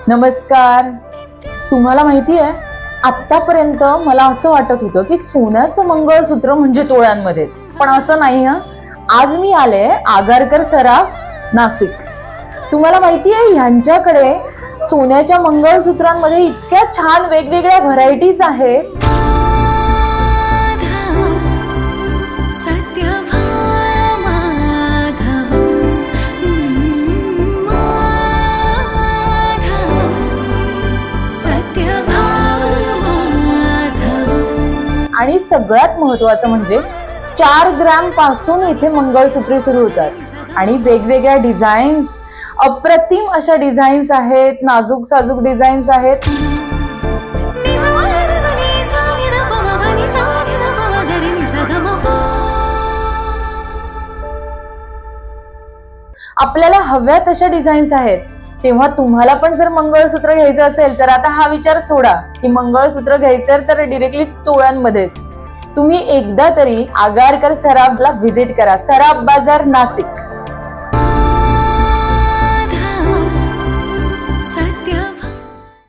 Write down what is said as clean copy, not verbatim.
नमस्कार. तुम्हाला माहिती आहे, आतापर्यंत मला असं वाटत होतं की सोन्याचं मंगळसूत्र म्हणजे तोळ्यांमध्येच, पण असं नाही हं. आज मी आले आगारकर सराफ नाशिक. तुम्हाला माहिती आहे ह्यांच्याकडे सोन्याच्या मंगळसूत्रांमध्ये इतक्या छान वेगवेगळ्या व्हरायटीज आहेत. आणि सगळ्यात महत्वाचं म्हणजे 4 ग्रॅम पासून इथे मंगळसूत्रे सुरू होतात आणि वेगवेगळ्या डिझाईन्स, अप्रतिम अशा डिझाईन्स आहेत, नाजूक साजूक डिझाईन्स आहेत. आपल्याला हव्या तशा डिझाईन्स आहेत. तेव्हा तुम्हाला पण जर मंगळसूत्र घ्यायचं असेल तर आता हा विचार सोडा की मंगळसूत्र घ्यायचं तर डिरेक्टली तोळ्यांमध्येच. तुम्ही एकदा तरी आगारकर सराफला व्हिजिट करा. सराफ बाजार नाशिक.